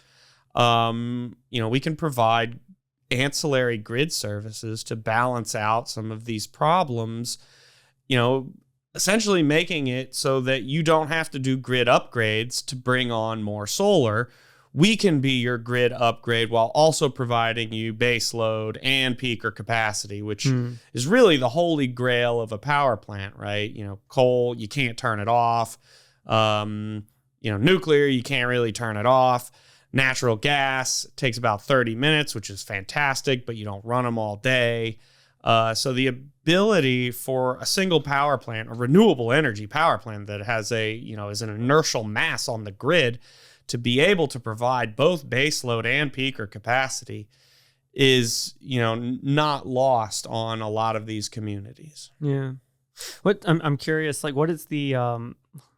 We can provide ancillary grid services to balance out some of these problems, essentially making it so that you don't have to do grid upgrades to bring on more solar. We can be your grid upgrade while also providing you base load and peaker capacity, which is really the holy grail of a power plant, right? Coal, you can't turn it off. Nuclear, you can't really turn it off. Natural gas takes about 30 minutes, which is fantastic, but you don't run them all day. So the ability for a single power plant, a renewable energy power plant that has is an inertial mass on the grid to be able to provide both base load and peaker capacity is, not lost on a lot of these communities. Yeah. I'm curious, what is the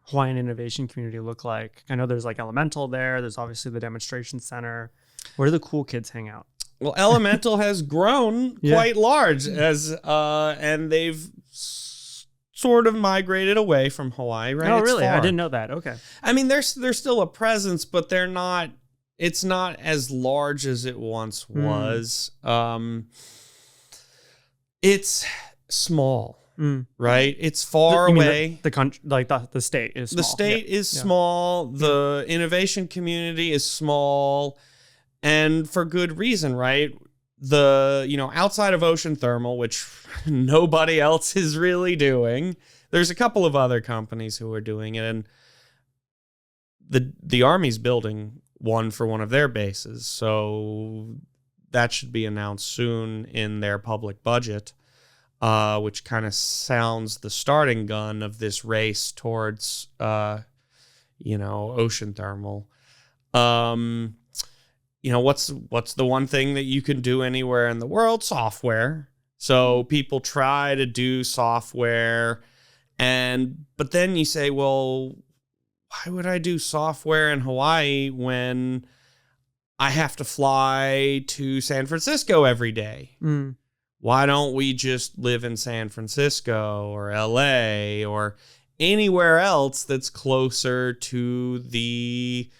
Hawaiian innovation community look like? I know there's Elemental there. There's obviously the demonstration center. Where do the cool kids hang out? Well, Elemental has grown quite large and they've sort of migrated away from Hawaii, right? Oh, really? I didn't know that. Okay. I mean, there's still a presence, but it's not as large as it once was. It's small. Right, it's far away. The country, the state is small. The state is small. The innovation community is small, and for good reason, right? outside of ocean thermal, which nobody else is really doing, there's a couple of other companies who are doing it, and the Army's building one for one of their bases, so that should be announced soon in their public budget, which kind of sounds the starting gun of this race towards, ocean thermal. What's the one thing that you can do anywhere in the world? Software. So people try to do software, but then you say, well, why would I do software in Hawaii when I have to fly to San Francisco every day? Why don't we just live in San Francisco or LA or anywhere else that's closer to the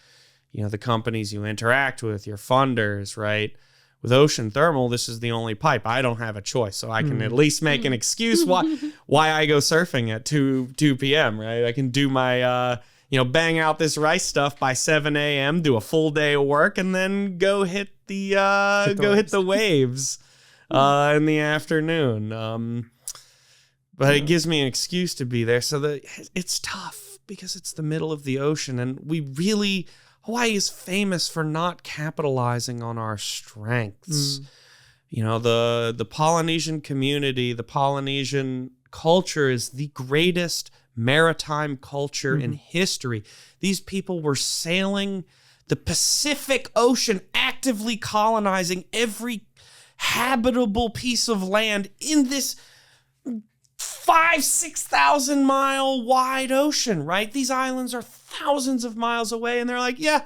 companies you interact with, your funders, right? With ocean thermal, this is the only pipe. I don't have a choice, so I can at least make an excuse why I go surfing at 2 p.m., right? I can do my, bang out this rice stuff by 7 a.m., do a full day of work, and then go hit the waves in the afternoon. But it gives me an excuse to be there. So it's tough because it's the middle of the ocean, and Hawaii is famous for not capitalizing on our strengths. The Polynesian community, the Polynesian culture is the greatest maritime culture in history. These people were sailing the Pacific Ocean, actively colonizing every habitable piece of land in this 6,000 mile wide ocean, right? These islands are thousands of miles away, and they're like, yeah,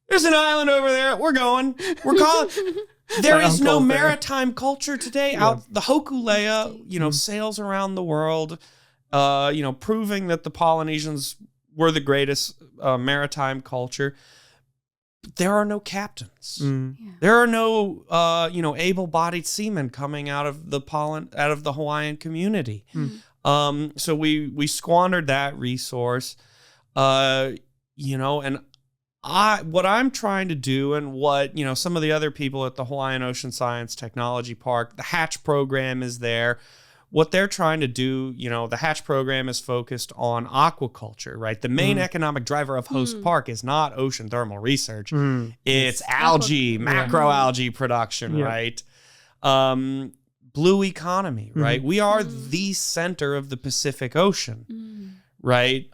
there's an island over there. We're going. We're calling. There is no maritime culture today. Out the Hokulea, sails around the world, proving that the Polynesians were the greatest maritime culture. There are no captains. There are no, able-bodied seamen coming out of the Hawaiian community. So we squandered that resource, and what I'm trying to do, and what some of the other people at the Hawaiian Ocean Science Technology Park, the Hatch program is there. What they're trying to do, the Hatch program is focused on aquaculture, right? The main economic driver of Host Park is not ocean thermal research. It's algae, macroalgae production, right? Blue economy, right? We are the center of the Pacific Ocean, right?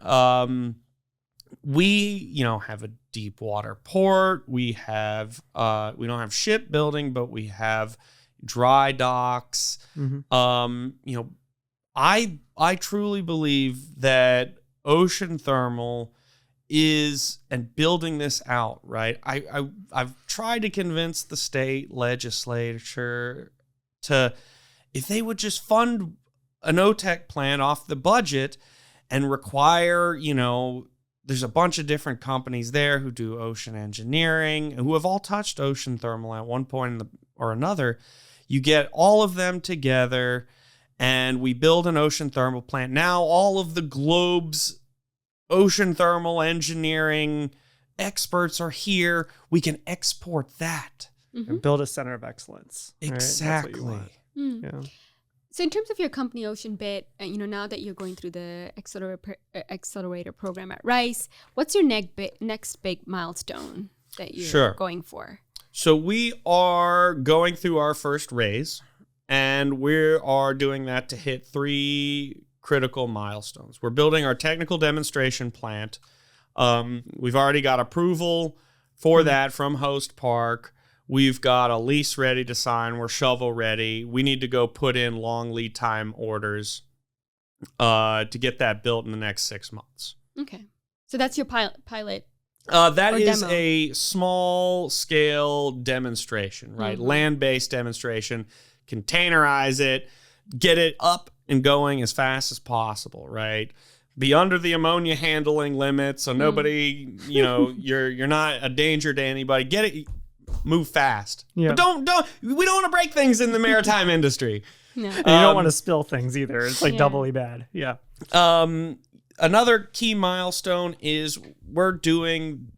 We, have a deep water port. We don't have shipbuilding, but we have dry docks. I truly believe that ocean thermal is, and building this out, right? I've tried to convince the state legislature if they would just fund an OTEC plan off the budget and require, there's a bunch of different companies there who do ocean engineering, who have all touched ocean thermal at one point or another. You get all of them together, and we build an ocean thermal plant. Now all of the globe's ocean thermal engineering experts are here. We can export that. And build a center of excellence. Exactly. Right? Yeah. So in terms of your company, OceanBit, now that you're going through the Accelerator program at Rice, what's your next big milestone that you're going for? So we are going through our first raise, and we are doing that to hit 3 critical milestones. We're building our technical demonstration plant. We've already got approval for that from Host Park. We've got a lease ready to sign. We're shovel ready. We need to go put in long lead time orders to get that built in the next 6 months. Okay. So that's your pilot. That is demo. A small scale demonstration, right? Land-based demonstration. Containerize it, get it up and going as fast as possible, right? Be under the ammonia handling limit, so nobody, you're not a danger to anybody. Get it. Move fast. Yeah. But we don't want to break things in the maritime industry. No. And you don't want to spill things either. It's doubly bad. Yeah. Another key milestone is we're doing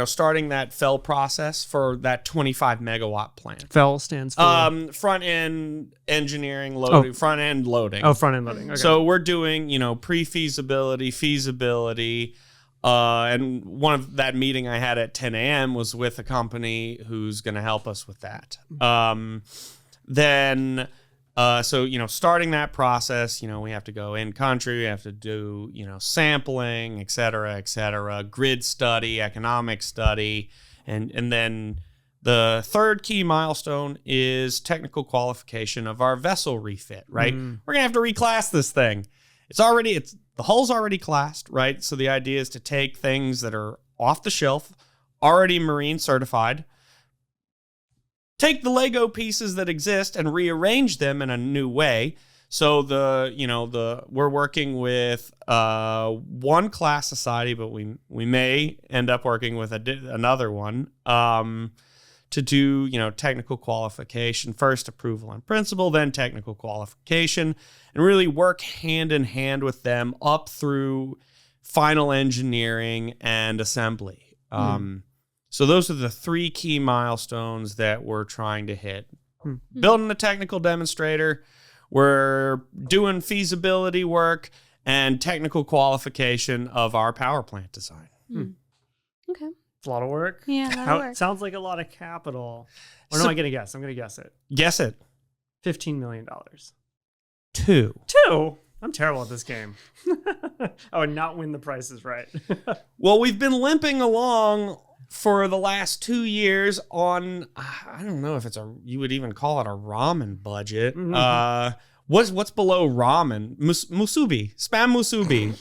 starting that FEL process for that 25 megawatt plant. FEL stands for front end engineering loading, front end loading. Oh, front end loading. Okay. So we're doing, pre-feasibility, feasibility. And one of that meeting I had at 10 a.m. was with a company who's going to help us with that. Starting that process, we have to go in country, we have to do, sampling, et cetera, grid study, economic study. And then the third key milestone is technical qualification of our vessel refit, right? We're going to have to reclass this thing. The hull's already classed, right? So the idea is to take things that are off the shelf, already marine certified, take the Lego pieces that exist and rearrange them in a new way. So we're working with one class society, but we may end up working with another one to do, technical qualification, first approval on principle, then technical qualification, and really work hand in hand with them up through final engineering and assembly. So those are the three key milestones that we're trying to hit. Building the technical demonstrator, we're doing feasibility work, and technical qualification of our power plant design. Okay. It's a lot of work. Yeah, a lot of work. Sounds like a lot of capital. Or am I going to guess? I'm going to guess it. Guess it. $15 million. 2. I'm terrible at this game. I would not win the prices right. Well, we've been limping along for the last 2 years on, I don't know if you would even call it a ramen budget. What's below ramen? Musubi, spam musubi.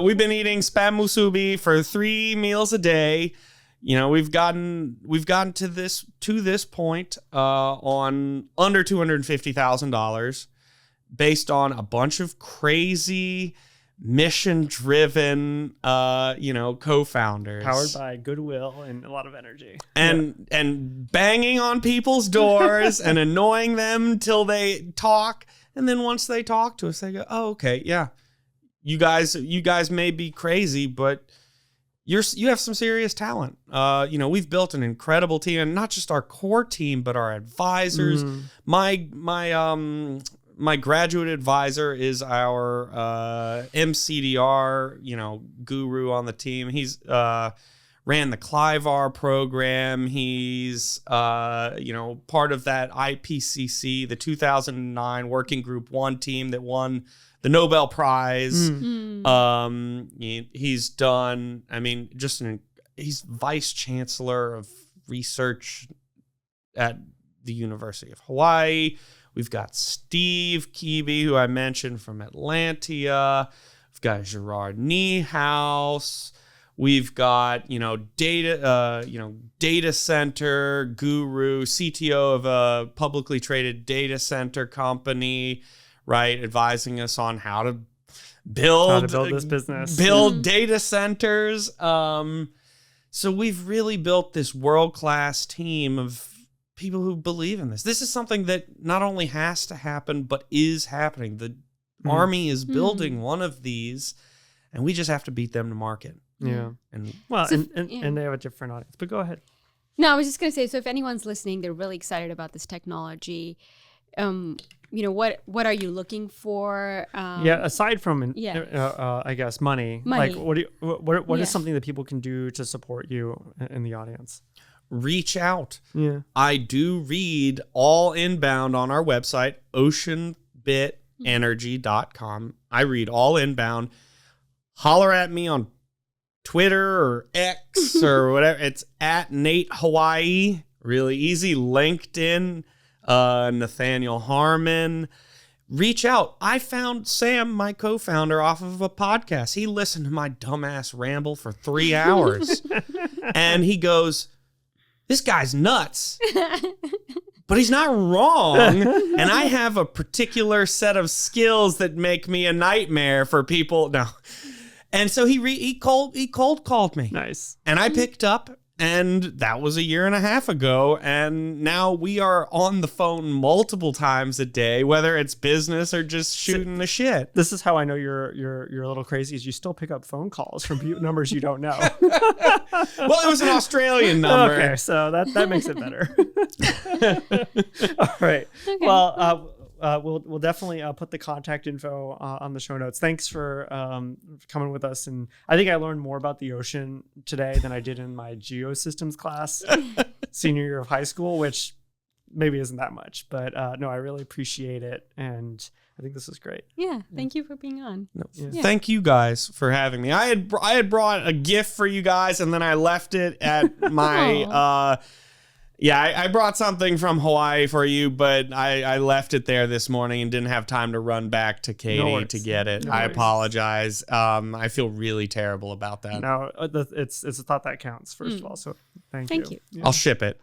We've been eating spam musubi for 3 meals a day. We've gotten to this point on under $250,000 based on a bunch of crazy mission-driven, co-founders. Powered by goodwill and a lot of energy. And banging on people's doors and annoying them till they talk. And then once they talk to us, they go, oh, okay, yeah. You guys may be crazy, but you have some serious talent. We've built an incredible team, and not just our core team, but our advisors. My graduate advisor is our MCDR, guru on the team. He's ran the Clivar program. He's part of that IPCC, the 2009 Working Group 1 team that won the Nobel Prize. He's done, he's vice chancellor of research at the University of Hawaii. We've got Steve Keeby, who I mentioned, from Atlantia. We've got Gerard Niehaus. We've got, data center guru, CTO of a publicly traded data center company, right? Advising us on how to build this business, build data centers. So we've really built this world-class team of people who believe in this. This is something that not only has to happen, but is happening. The Army is building one of these, and we just have to beat them to market. Yeah. And and they have a different audience. But go ahead. No, I was just going to say, so if anyone's listening, they're really excited about this technology. What are you looking for? Aside from I guess money. Like what is something that people can do to support you in the audience? Reach out. Yeah. I do read all inbound on our website, OceanBitEnergy.com. I read all inbound. Holler at me on Twitter or X or whatever. It's at Nate Hawaii. Really easy. LinkedIn, Nathaniel Harmon. Reach out. I found Sam, my co-founder, off of a podcast. He listened to my dumbass ramble for 3 hours. And he goes, this guy's nuts, but he's not wrong. And I have a particular set of skills that make me a nightmare for people. No. And so he cold called me. Nice. And I picked up And that was a year and a half ago. And now we are on the phone multiple times a day, whether it's business or just shooting the shit. This is how I know you're a little crazy, is you still pick up phone calls from numbers you don't know. Well, it was an Australian number. Okay, so that makes it better. All right. Okay. Well, we'll definitely put the contact info on the show notes. Thanks for coming with us. And I think I learned more about the ocean today than I did in my geosystems class senior year of high school, which maybe isn't that much. But no, I really appreciate it. And I think this is great. Yeah. Thank you for being on. No, Yeah. Thank you guys for having me. I had brought a gift for you guys, and then I left it at my I brought something from Hawaii for you, but I left it there this morning and didn't have time to run back to Katie to get it. I apologize. I feel really terrible about that. No, it's a thought that counts, first of all. So thank you. you. Yeah. I'll ship it.